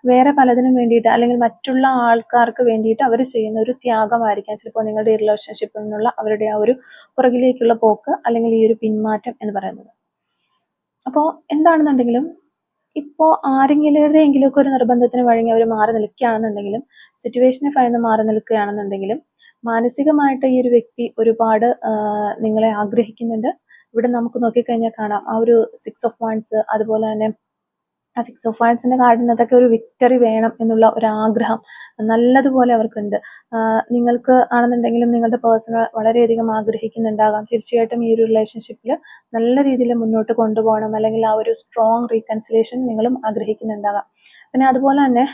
വേറെ പലതിനും വേണ്ടിയിട്ട്, അല്ലെങ്കിൽ മറ്റുള്ള ആൾക്കാർക്ക് വേണ്ടിയിട്ട് അവർ ചെയ്യുന്ന ഒരു ത്യാഗമായിരിക്കാം ചിലപ്പോൾ നിങ്ങളുടെ റിലേഷൻഷിപ്പിൽ നിന്നുള്ള അവരുടെ ആ ഒരു പുറകിലേക്കുള്ള പോക്ക്, അല്ലെങ്കിൽ ഈ ഒരു പിന്മാറ്റം എന്ന് പറയുന്നത്. അപ്പോൾ എന്താണെന്നുണ്ടെങ്കിലും ഇപ്പോൾ ആരെങ്കിലുമൊക്കെ ഒരു നിർബന്ധത്തിന് വഴങ്ങി അവർ മാറി നിൽക്കുകയാണെന്നുണ്ടെങ്കിലും, സിറ്റുവേഷനെ ഭയന്ന് മാറി നിൽക്കുകയാണെന്നുണ്ടെങ്കിലും, മാനസികമായിട്ട് ഈ ഒരു വ്യക്തി ഒരുപാട് നിങ്ങളെ ആഗ്രഹിക്കുന്നുണ്ട്. ഇവിടെ നമുക്ക് നോക്കിക്കഴിഞ്ഞാൽ കാണാം ആ ഒരു 6 of Wands, അതുപോലെ തന്നെ ആ 6 of Wandsന്റെ കാർഡിനകത്തൊക്കെ ഒരു വിക്ടറി വേണം എന്നുള്ള ഒരു ആഗ്രഹം നല്ലതുപോലെ അവർക്കുണ്ട്. നിങ്ങൾക്ക് ആണെന്നുണ്ടെങ്കിലും നിങ്ങളുടെ പേഴ്സണൽ വളരെയധികം ആഗ്രഹിക്കുന്നുണ്ടാകാം. തീർച്ചയായിട്ടും ഈ ഒരു റിലേഷൻഷിപ്പിൽ നല്ല രീതിയിൽ മുന്നോട്ട് കൊണ്ടുപോകണം, അല്ലെങ്കിൽ ആ ഒരു സ്ട്രോങ് റീകൺസിലേഷൻ നിങ്ങളും ആഗ്രഹിക്കുന്നുണ്ടാകാം. പിന്നെ അതുപോലെ തന്നെ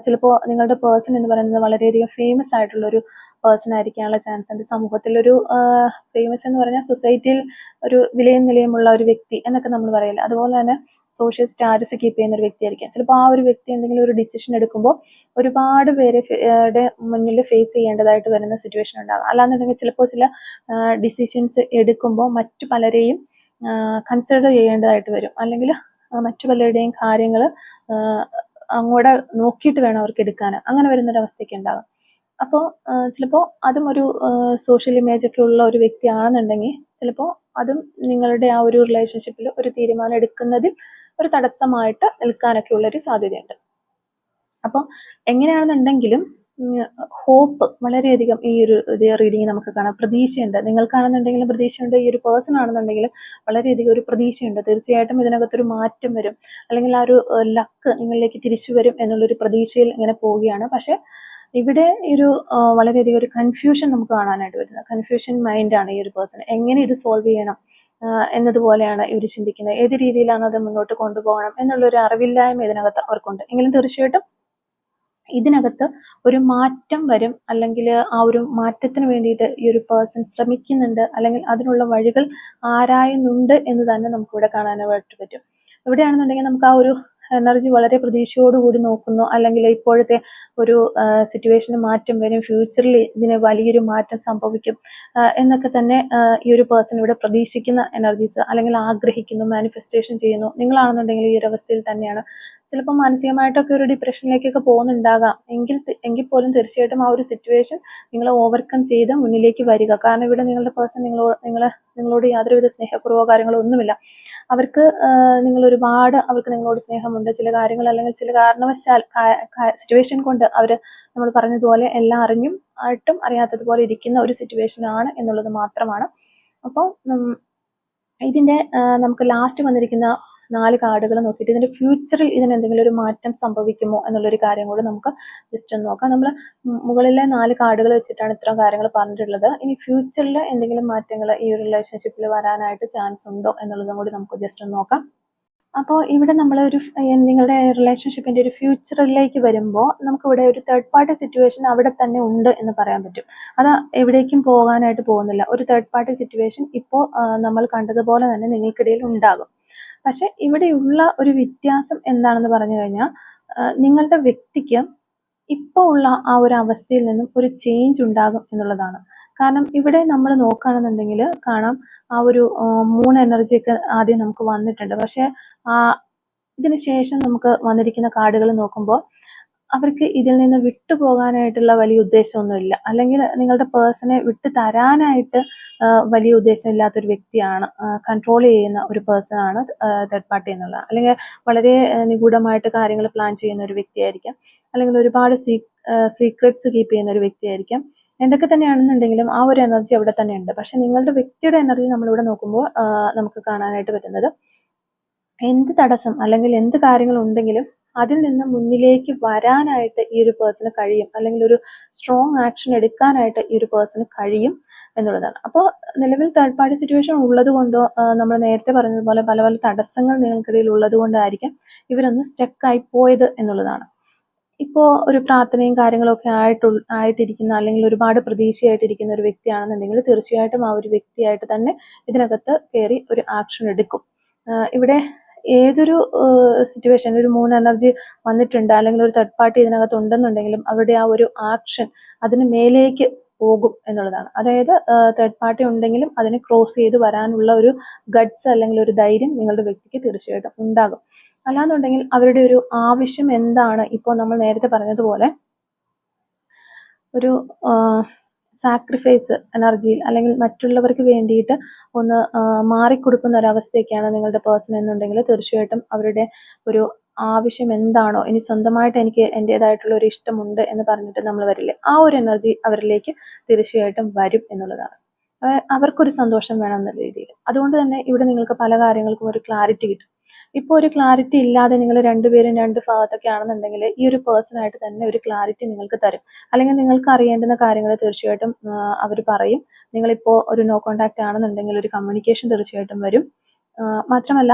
ചിലപ്പോൾ നിങ്ങളുടെ പേഴ്സൺ എന്ന് പറയുന്നത് വളരെയധികം ഫേമസ് ആയിട്ടുള്ള ഒരു പേഴ്സൺ ആയിരിക്കാനുള്ള ചാൻസ് ഉണ്ട്. സമൂഹത്തിലൊരു ഫേമസ് എന്ന് പറഞ്ഞാൽ സൊസൈറ്റിയിൽ ഒരു വിലയും നിലയുമുള്ള ഒരു വ്യക്തി എന്നൊക്കെ നമ്മൾ പറയില്ല, അതുപോലെ തന്നെ സോഷ്യൽ സ്റ്റാറ്റസ് കീപ്പ് ചെയ്യുന്ന ഒരു വ്യക്തിയായിരിക്കാം. ചിലപ്പോൾ ആ ഒരു വ്യക്തി എന്തെങ്കിലും ഒരു ഡിസിഷൻ എടുക്കുമ്പോൾ ഒരുപാട് പേരുടെ മുന്നിൽ ഫേസ് ചെയ്യേണ്ടതായിട്ട് വരുന്ന സിറ്റുവേഷൻ ഉണ്ടാകും. അല്ലാന്നുണ്ടെങ്കിൽ ചിലപ്പോൾ ചില ഡിസിഷൻസ് എടുക്കുമ്പോൾ മറ്റു പലരെയും കൺസിഡർ ചെയ്യേണ്ടതായിട്ട് വരും, അല്ലെങ്കിൽ മറ്റു പലരുടെയും കാര്യങ്ങൾ അങ്ങോട്ട് നോക്കിയിട്ട് വേണം അവർക്ക് എടുക്കാൻ, അങ്ങനെ വരുന്നൊരവസ്ഥയ്ക്ക് ഉണ്ടാകും. അപ്പോൾ ചിലപ്പോൾ അതും ഒരു സോഷ്യൽ ഇമേജ് ഒക്കെ ഉള്ള ഒരു വ്യക്തിയാണെന്നുണ്ടെങ്കിൽ ചിലപ്പോൾ അതും നിങ്ങളുടെ ആ ഒരു റിലേഷൻഷിപ്പിൽ ഒരു തീരുമാനം എടുക്കുന്നതിൽ ഒരു തടസ്സമായിട്ട് നിൽക്കാനൊക്കെ ഉള്ളൊരു സാധ്യതയുണ്ട്. അപ്പോൾ എങ്ങനെയാണെന്നുണ്ടെങ്കിലും ഹോപ്പ് വളരെയധികം ഈ ഒരു റീഡിങ് നമുക്ക് കാണാം. പ്രതീക്ഷയുണ്ട്, നിങ്ങൾക്കാണെന്നുണ്ടെങ്കിലും പ്രതീക്ഷയുണ്ട്, ഈ ഒരു പേഴ്സൺ ആണെന്നുണ്ടെങ്കിലും വളരെയധികം ഒരു പ്രതീക്ഷയുണ്ട്. തീർച്ചയായിട്ടും ഇതിനകത്തൊരു മാറ്റം വരും, അല്ലെങ്കിൽ ആ ഒരു ലക്ക് നിങ്ങളിലേക്ക് തിരിച്ചു വരും എന്നുള്ളൊരു പ്രതീക്ഷയിൽ ഇങ്ങനെ പോവുകയാണ്. പക്ഷെ ഇവിടെ ഒരു വളരെയധികം ഒരു കൺഫ്യൂഷൻ നമുക്ക് കാണാനായിട്ട് വരുന്നത്. കൺഫ്യൂഷൻ മൈൻഡാണ് ഈ ഒരു പേഴ്സൺ. എങ്ങനെ ഇത് സോൾവ് ചെയ്യണം എന്നതുപോലെയാണ് ഇവർ ചിന്തിക്കുന്നത്. ഏത് രീതിയിലാണ് അത് മുന്നോട്ട് കൊണ്ടുപോകണം എന്നുള്ളൊരു അറിവില്ലായ്മ ഇതിനകത്ത് അവർക്കുണ്ട്. എങ്കിലും തീർച്ചയായിട്ടും ഇതിനകത്ത് ഒരു മാറ്റം വരും, അല്ലെങ്കിൽ ആ ഒരു മാറ്റത്തിന് വേണ്ടിയിട്ട് ഈ ഒരു പേഴ്സൺ ശ്രമിക്കുന്നുണ്ട്, അല്ലെങ്കിൽ അതിനുള്ള വഴികൾ ആരായുന്നുണ്ട് എന്ന് തന്നെ നമുക്കിവിടെ കാണാനായിട്ട് പറ്റും. ഇവിടെയാണെന്നുണ്ടെങ്കിൽ നമുക്ക് ആ ഒരു എനർജി വളരെ പ്രതീക്ഷയോടുകൂടി നോക്കുന്നു, അല്ലെങ്കിൽ ഇപ്പോഴത്തെ ഒരു സിറ്റുവേഷന് മാറ്റം വരും, ഫ്യൂച്ചറിൽ ഇതിന് വലിയൊരു മാറ്റം സംഭവിക്കും എന്നൊക്കെ തന്നെ ഈ ഒരു പേഴ്സൺ ഇവിടെ പ്രതീക്ഷിക്കുന്ന എനർജീസ്, അല്ലെങ്കിൽ ആഗ്രഹിക്കുന്നു, മാനിഫെസ്റ്റേഷൻ ചെയ്യുന്നു. നിങ്ങളാണെന്നുണ്ടെങ്കിൽ ഈ ഒരു അവസ്ഥയിൽ തന്നെയാണ്. ചിലപ്പോൾ മാനസികമായിട്ടൊക്കെ ഒരു ഡിപ്രഷനിലേക്കൊക്കെ പോകുന്നുണ്ടാകാം, എങ്കിൽ പോലും തീർച്ചയായിട്ടും ആ ഒരു സിറ്റുവേഷൻ നിങ്ങൾ ഓവർകം ചെയ്ത് മുന്നിലേക്ക് വരിക. കാരണം ഇവിടെ നിങ്ങളുടെ പേഴ്സൺ നിങ്ങളോട് യാതൊരുവിധ സ്നേഹക്കുറവോ കാര്യങ്ങളോ ഒന്നുമില്ല. അവർക്ക് അവർക്ക് നിങ്ങളോട് സ്നേഹമുണ്ട്. ചില കാര്യങ്ങൾ അല്ലെങ്കിൽ ചില കാരണവശാൽ സിറ്റുവേഷൻ കൊണ്ട് അവർ നമ്മൾ പറഞ്ഞതുപോലെ എല്ലാം ആയിട്ടും അറിയാത്തതുപോലെ ഇരിക്കുന്ന ഒരു സിറ്റുവേഷൻ ആണ് എന്നുള്ളത് മാത്രമാണ്. അപ്പോൾ ഇതിന്റെ നമുക്ക് ലാസ്റ്റ് വന്നിരിക്കുന്ന 4 കാർഡുകൾ നോക്കിയിട്ട് ഇതിന്റെ ഫ്യൂച്ചറിൽ ഇതിന് എന്തെങ്കിലും ഒരു മാറ്റം സംഭവിക്കുമോ എന്നുള്ളൊരു കാര്യം കൂടി നമുക്ക് ജസ്റ്റ് ഒന്ന് നോക്കാം. നമ്മൾ മുകളിലെ 4 കാർഡുകൾ വെച്ചിട്ടാണ് ഇത്രയും കാര്യങ്ങൾ പറഞ്ഞിട്ടുള്ളത്. ഇനി ഫ്യൂച്ചറിൽ എന്തെങ്കിലും മാറ്റങ്ങൾ ഈ ഒരു റിലേഷൻഷിപ്പിൽ വരാനായിട്ട് ചാൻസ് ഉണ്ടോ എന്നുള്ളതും കൂടി നമുക്ക് ജസ്റ്റ് ഒന്ന് നോക്കാം. അപ്പോൾ ഇവിടെ നമ്മൾ നിങ്ങളുടെ റിലേഷൻഷിപ്പിന്റെ ഒരു ഫ്യൂച്ചറിലേക്ക് വരുമ്പോൾ നമുക്കിവിടെ ഒരു തേർഡ് പാർട്ടി സിറ്റുവേഷൻ അവിടെ തന്നെ ഉണ്ട് എന്ന് പറയാൻ പറ്റും. അത് എവിടേക്കും പോകാനായിട്ട് പോകുന്നില്ല. ഒരു തേർഡ് പാർട്ടി സിറ്റുവേഷൻ ഇപ്പോൾ നമ്മൾ കണ്ടതുപോലെ തന്നെ നിങ്ങൾക്കിടയിൽ ഉണ്ടാകും. പക്ഷെ ഇവിടെയുള്ള ഒരു വ്യത്യാസം എന്താണെന്ന് പറഞ്ഞു കഴിഞ്ഞാൽ നിങ്ങളുടെ വ്യക്തിക്ക് ഇപ്പോൾ ഉള്ള ആ ഒരു അവസ്ഥയിൽ നിന്നും ഒരു ചേഞ്ച് ഉണ്ടാകും എന്നുള്ളതാണ്. കാരണം ഇവിടെ നമ്മൾ നോക്കുകയാണെന്നുണ്ടെങ്കിൽ കാണാം ആ ഒരു 3 എനർജിയൊക്കെ ആദ്യം നമുക്ക് വന്നിട്ടുണ്ട്. പക്ഷെ ഇതിന് ശേഷം നമുക്ക് വന്നിരിക്കുന്ന കാർഡുകൾ നോക്കുമ്പോൾ അവർക്ക് ഇതിൽ നിന്ന് വിട്ടുപോകാനായിട്ടുള്ള വലിയ ഉദ്ദേശമൊന്നുമില്ല, അല്ലെങ്കിൽ നിങ്ങളുടെ പേഴ്സണെ വിട്ടു തരാനായിട്ട് വലിയ ഉദ്ദേശം ഇല്ലാത്തൊരു വ്യക്തിയാണ്, കൺട്രോൾ ചെയ്യുന്ന ഒരു പേഴ്സൺ ആണ് തേർഡ് പാർട്ടി എന്നുള്ളത്. അല്ലെങ്കിൽ വളരെ നിഗൂഢമായിട്ട് കാര്യങ്ങൾ പ്ലാൻ ചെയ്യുന്ന ഒരു വ്യക്തിയായിരിക്കാം, അല്ലെങ്കിൽ ഒരുപാട് സീക്രറ്റ്സ് കീപ്പ് ചെയ്യുന്ന ഒരു വ്യക്തിയായിരിക്കാം. എന്തൊക്കെ തന്നെയാണെന്നുണ്ടെങ്കിലും ആ ഒരു എനർജി അവിടെ തന്നെ ഉണ്ട്. പക്ഷെ നിങ്ങളുടെ വ്യക്തിയുടെ എനർജി നമ്മളിവിടെ നോക്കുമ്പോൾ നമുക്ക് കാണാനായിട്ട് പറ്റുന്നത് എന്ത് തടസ്സം അല്ലെങ്കിൽ എന്ത് കാര്യങ്ങൾ ഉണ്ടെങ്കിലും അതിൽ നിന്ന് മുന്നിലേക്ക് വരാനായിട്ട് ഈ ഒരു പേഴ്സണ് കഴിയും, അല്ലെങ്കിൽ ഒരു സ്ട്രോങ് ആക്ഷൻ എടുക്കാനായിട്ട് ഈ ഒരു പേഴ്സണ് കഴിയും എന്നുള്ളതാണ്. അപ്പോൾ നിലവിൽ തേർഡ് പാർട്ടി സിറ്റുവേഷൻ ഉള്ളത് കൊണ്ടോ നമ്മൾ നേരത്തെ പറഞ്ഞതുപോലെ പല പല തടസ്സങ്ങൾ നിങ്ങൾക്കിടയിൽ ഉള്ളത് കൊണ്ടായിരിക്കും ഇവരൊന്ന് സ്റ്റക്കായി പോയത് എന്നുള്ളതാണ്. ഇപ്പോൾ ഒരു പ്രാർത്ഥനയും കാര്യങ്ങളൊക്കെ ആയിട്ടിരിക്കുന്ന, അല്ലെങ്കിൽ ഒരുപാട് പ്രതീക്ഷയായിട്ടിരിക്കുന്ന ഒരു വ്യക്തിയാണെന്നുണ്ടെങ്കിൽ തീർച്ചയായിട്ടും ആ ഒരു വ്യക്തിയായിട്ട് തന്നെ ഇതിനകത്ത് കയറി ഒരു ആക്ഷൻ എടുക്കും. ഇവിടെ ഏതൊരു സിറ്റുവേഷൻ, ഒരു 3 എനർജി വന്നിട്ടുണ്ട്, അല്ലെങ്കിൽ ഒരു തേർഡ് പാർട്ടി ഇതിനകത്ത് ഉണ്ടെന്നുണ്ടെങ്കിലും അവരുടെ ആ ഒരു ആക്ഷൻ അതിന് മേലേക്ക് പോകും എന്നുള്ളതാണ്. അതായത് തേർഡ് പാർട്ടി ഉണ്ടെങ്കിലും അതിനെ ക്രോസ് ചെയ്ത് വരാനുള്ള ഒരു ഗട്ട്സ് അല്ലെങ്കിൽ ഒരു ധൈര്യം നിങ്ങളുടെ വ്യക്തിക്ക് തീർച്ചയായിട്ടും ഉണ്ടാകും. അല്ലാന്നുണ്ടെങ്കിൽ അവരുടെ ഒരു ആവശ്യം എന്താണ്, ഇപ്പോൾ നമ്മൾ നേരത്തെ പറഞ്ഞതുപോലെ ഒരു സാക്രിഫൈസ് എനർജിയിൽ, അല്ലെങ്കിൽ മറ്റുള്ളവർക്ക് വേണ്ടിയിട്ട് ഒന്ന് മാറിക്കൊടുക്കുന്ന ഒരവസ്ഥയൊക്കെയാണ് നിങ്ങളുടെ പേഴ്സൺ എന്നുണ്ടെങ്കിൽ തീർച്ചയായിട്ടും അവരുടെ ഒരു ആവശ്യം എന്താണോ, ഇനി സ്വന്തമായിട്ട് എനിക്ക് എൻ്റെതായിട്ടുള്ള ഒരു ഇഷ്ടമുണ്ട് എന്ന് പറഞ്ഞിട്ട് നമ്മൾ വരില്ലേ, ആ ഒരു എനർജി അവരിലേക്ക് തീർച്ചയായിട്ടും വരും എന്നുള്ളതാണ്. അവർക്കൊരു സന്തോഷം വേണം എന്ന രീതിയിൽ. അതുകൊണ്ട് തന്നെ ഇവിടെ നിങ്ങൾക്ക് പല കാര്യങ്ങൾക്കും ഒരു ക്ലാരിറ്റി കിട്ടും. ഇപ്പോൾ ഒരു ക്ലാരിറ്റി ഇല്ലാതെ നിങ്ങൾ രണ്ടുപേരും രണ്ട് ഭാഗത്തൊക്കെ ആണെന്നുണ്ടെങ്കിൽ ഈ ഒരു പേഴ്സണായിട്ട് തന്നെ ഒരു ക്ലാരിറ്റി നിങ്ങൾക്ക് തരും, അല്ലെങ്കിൽ നിങ്ങൾക്ക് അറിയേണ്ടുന്ന കാര്യങ്ങൾ തീർച്ചയായിട്ടും അവർ പറയും. നിങ്ങളിപ്പോൾ ഒരു നോ കോണ്ടാക്ട് ആണെന്നുണ്ടെങ്കിൽ ഒരു കമ്മ്യൂണിക്കേഷൻ തീർച്ചയായിട്ടും വരും. മാത്രമല്ല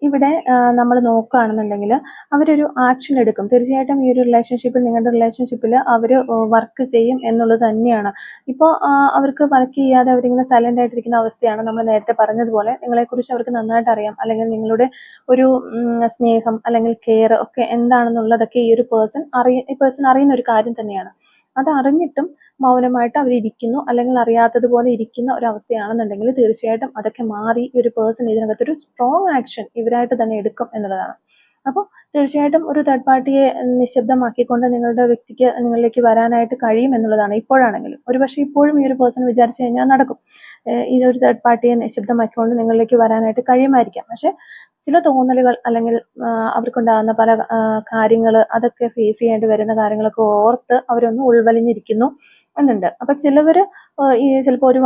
ഇവിടെ നമ്മൾ നോക്കുകയാണെന്നുണ്ടെങ്കിൽ അവരൊരു ആക്ഷൻ എടുക്കും. തീർച്ചയായിട്ടും ഈ ഒരു റിലേഷൻഷിപ്പിൽ, നിങ്ങളുടെ റിലേഷൻഷിപ്പിൽ അവർ വർക്ക് ചെയ്യും എന്നുള്ളത് തന്നെയാണ്. ഇപ്പോൾ അവർക്ക് വർക്ക് ചെയ്യാതെ അവരിങ്ങനെ സൈലൻ്റ് ആയിട്ടിരിക്കുന്ന അവസ്ഥയാണ്. നമ്മൾ നേരത്തെ പറഞ്ഞതുപോലെ നിങ്ങളെക്കുറിച്ച് അവർക്ക് നന്നായിട്ട് അറിയാം, അല്ലെങ്കിൽ നിങ്ങളുടെ ഒരു സ്നേഹം അല്ലെങ്കിൽ കെയർ ഒക്കെ എന്താണെന്നുള്ളതൊക്കെ ഈ പേഴ്സൺ അറിയുന്ന ഒരു കാര്യം തന്നെയാണ്. അത് അറിഞ്ഞിട്ടും മൗനമായിട്ട് അവരിയ്ക്കുന്നു, അല്ലെങ്കിൽ അറിയാത്തതുപോലെ ഇരിക്കുന്ന ഒരു അവസ്ഥയാണെന്നുണ്ടെങ്കിൽ തീർച്ചയായിട്ടും അതൊക്കെ മാറി ഈ ഒരു പേഴ്സൺ ഇതിനകത്തൊരു സ്ട്രോങ് ആക്ഷൻ ഇവരായിട്ട് തന്നെ എടുക്കും എന്നുള്ളതാണ്. അപ്പോൾ തീർച്ചയായിട്ടും ഒരു തേർഡ് പാർട്ടിയെ നിശബ്ദമാക്കിക്കൊണ്ട് നിങ്ങളുടെ വ്യക്തിക്ക് നിങ്ങളിലേക്ക് വരാനായിട്ട് കഴിയും എന്നുള്ളതാണ്. ഇപ്പോഴാണെങ്കിലും ഒരുപക്ഷെ ഇപ്പോഴും ഈ ഒരു പേഴ്സൺ വിചാരിച്ചു കഴിഞ്ഞാൽ നടക്കും. ഈ ഒരു തേർഡ് പാർട്ടിയെ നിശബ്ദമാക്കിക്കൊണ്ട് നിങ്ങളിലേക്ക് വരാനായിട്ട് കഴിയുമായിരിക്കാം. പക്ഷെ ചില തോന്നലുകൾ, അല്ലെങ്കിൽ അവർക്കുണ്ടാകുന്ന പല കാര്യങ്ങൾ, അതൊക്കെ ഫേസ് ചെയ്യേണ്ടി വരുന്ന കാര്യങ്ങളൊക്കെ ഓർത്ത് അവരൊന്ന് ഉൾവലിഞ്ഞിരിക്കുന്നു എന്നുണ്ട്. അപ്പൊ ചിലവര് ഈ ചിലപ്പോൾ ഒരു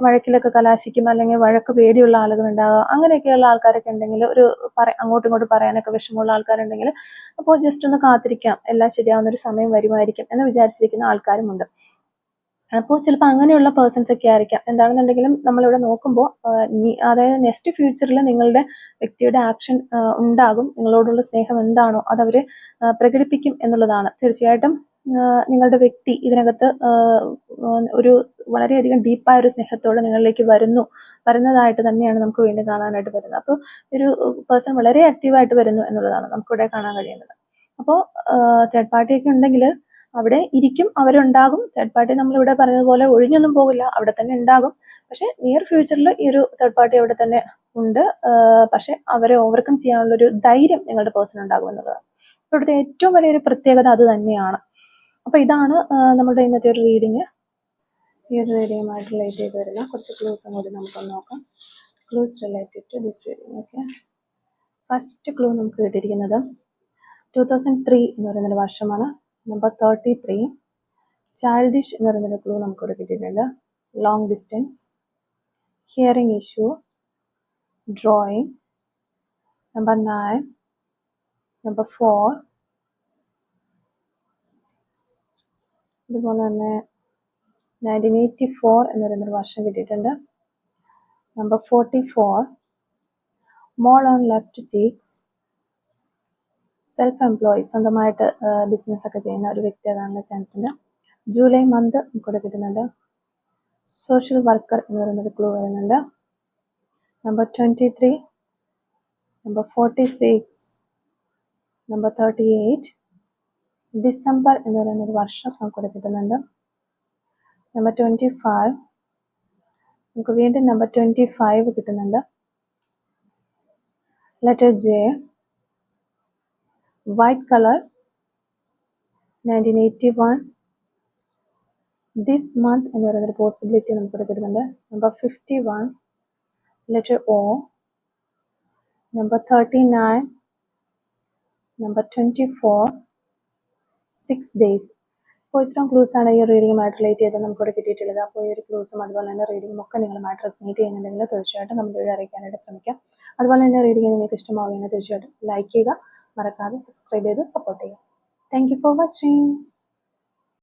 വഴക്കിലൊക്കെ കലാശിക്കും, അല്ലെങ്കിൽ വഴക്ക് പേടിയുള്ള ആളുകൾ ഉണ്ടാകുക, അങ്ങനെയൊക്കെയുള്ള ആൾക്കാരൊക്കെ ഉണ്ടെങ്കിൽ അങ്ങോട്ടും ഇങ്ങോട്ടും പറയാനൊക്കെ വിഷമമുള്ള ആൾക്കാരുണ്ടെങ്കിൽ അപ്പോൾ ജസ്റ്റ് ഒന്ന് കാത്തിരിക്കാം, എല്ലാം ശരിയാവുന്ന ഒരു സമയം വരുമായിരിക്കും എന്ന് വിചാരിച്ചിരിക്കുന്ന ആൾക്കാരുമുണ്ട്. അപ്പോൾ ചിലപ്പോൾ അങ്ങനെയുള്ള പേഴ്സൺസ് ഒക്കെ ആയിരിക്കാം. എന്താണെന്നുണ്ടെങ്കിലും നമ്മളിവിടെ നോക്കുമ്പോൾ അതായത് നെക്സ്റ്റ് ഫ്യൂച്ചറിൽ നിങ്ങളുടെ വ്യക്തിയുടെ ആക്ഷൻ ഉണ്ടാകും. നിങ്ങളോടുള്ള സ്നേഹം എന്താണോ അതവർ പ്രകടിപ്പിക്കും എന്നുള്ളതാണ്. തീർച്ചയായിട്ടും നിങ്ങളുടെ വ്യക്തി ഇതിനകത്ത് ഒരു വളരെയധികം ഡീപ്പായ ഒരു സ്നേഹത്തോടെ നിങ്ങളിലേക്ക് വരുന്നതായിട്ട് തന്നെയാണ് നമുക്ക് വീണ്ടും കാണാനായിട്ട് വരുന്നത്. അപ്പോൾ ഒരു പേഴ്സൺ വളരെ ആക്റ്റീവായിട്ട് വരുന്നു എന്നുള്ളതാണ് നമുക്കിവിടെ കാണാൻ കഴിയുന്നത്. അപ്പോൾ തേർഡ് പാർട്ടിയൊക്കെ ഉണ്ടെങ്കിൽ അവിടെ ഇരിക്കും, അവരുണ്ടാകും. തേർഡ് പാർട്ടി നമ്മളിവിടെ പറഞ്ഞതുപോലെ ഒഴിഞ്ഞൊന്നും പോകില്ല, അവിടെ തന്നെ ഉണ്ടാകും. പക്ഷെ നിയർ ഫ്യൂച്ചറിൽ ഈ ഒരു തേർഡ് പാർട്ടി അവിടെ തന്നെ ഉണ്ട്. പക്ഷെ അവരെ ഓവർകം ചെയ്യാനുള്ളൊരു ധൈര്യം നിങ്ങളുടെ പേഴ്സൺ ഉണ്ടാകും എന്നുള്ളതാണ് ഇവിടുത്തെ ഏറ്റവും വലിയൊരു പ്രത്യേകത. അത് തന്നെയാണ്. അപ്പോൾ ഇതാണ് നമ്മുടെ ഇന്നത്തെ ഒരു റീഡിങ്. ഈ ഒരു റീഡിങ്ങുമായിട്ട് റിലേറ്റ് ചെയ്ത് വരുന്ന കുറച്ച് ക്ലൂസും കൂടി നമുക്കൊന്ന് നോക്കാം. Clues related to this reading. Okay, first clue നമുക്ക് കിട്ടിയിരിക്കുന്നത് 2003 എന്ന് പറയുന്നൊരു വർഷമാണ്. നമ്പർ 33 ചൈൽഡിഷ് എന്ന് പറയുന്നൊരു ക്ലൂ നമുക്കിവിടെ കിട്ടിയിട്ടുണ്ട്. Long distance, hearing issue, drawing. Number 9, number 4, അതുപോലെ തന്നെ 1984 എന്ന് പറയുന്നൊരു വർഷം കിട്ടിയിട്ടുണ്ട്. Number 44 mall on left cheeks, self employed, സ്വന്തമായിട്ട് ബിസിനസ് ഒക്കെ ചെയ്യുന്ന ഒരു വ്യക്തി ആകാനുള്ള ചാൻസ് ഉണ്ട്. ജൂലൈ മന്ത് നമുക്കിവിടെ കിട്ടുന്നുണ്ട്. സോഷ്യൽ വർക്കർ എന്ന് പറയുന്നൊരു ക്ലൂ വരുന്നുണ്ട്. നമ്പർ 23, നമ്പർ 46, നമ്പർ 38 ഡിസംബർ എന്ന് പറയുന്നൊരു വർഷം നമുക്കിവിടെ കിട്ടുന്നുണ്ട്. നമ്പർ 25 നമുക്ക് വീണ്ടും നമ്പർ 25 കിട്ടുന്നുണ്ട്. Letter J, white colour, 1981 this month എന്ന് പറയുന്നൊരു പോസിബിലിറ്റി നമുക്കിവിടെ കിട്ടുന്നുണ്ട്. Number 51 letter O, number 39, number 24 6 days. അപ്പോൾ ഇത്രയും ക്ലൂസ് ആണ് ഈ റീഡിങ്ങുമായിട്ട് റിലേറ്റ് ചെയ്ത് നമുക്കിവിടെ കിട്ടിയിട്ടുള്ളത്. അപ്പോൾ ഈ ഒരു ക്ലൂസും അതുപോലെ തന്നെ റീഡിങ്ങും ഒക്കെ നിങ്ങളുമായിട്ട് റെസൊനേറ്റ് ചെയ്യുന്നുണ്ടെങ്കിൽ തീർച്ചയായിട്ടും കമന്റ് വഴി അറിയിക്കാനായിട്ട് ശ്രമിക്കാം. അതുപോലെ തന്നെ റീഡിങ് നിങ്ങൾക്ക് ഇഷ്ടമാവുകയാണെങ്കിൽ തീർച്ചയായിട്ടും ലൈക്ക് ചെയ്യുക, മറക്കാതെ സബ്സ്ക്രൈബ് ചെയ്ത് സപ്പോർട്ട് ചെയ്യുക. Thank you for watching.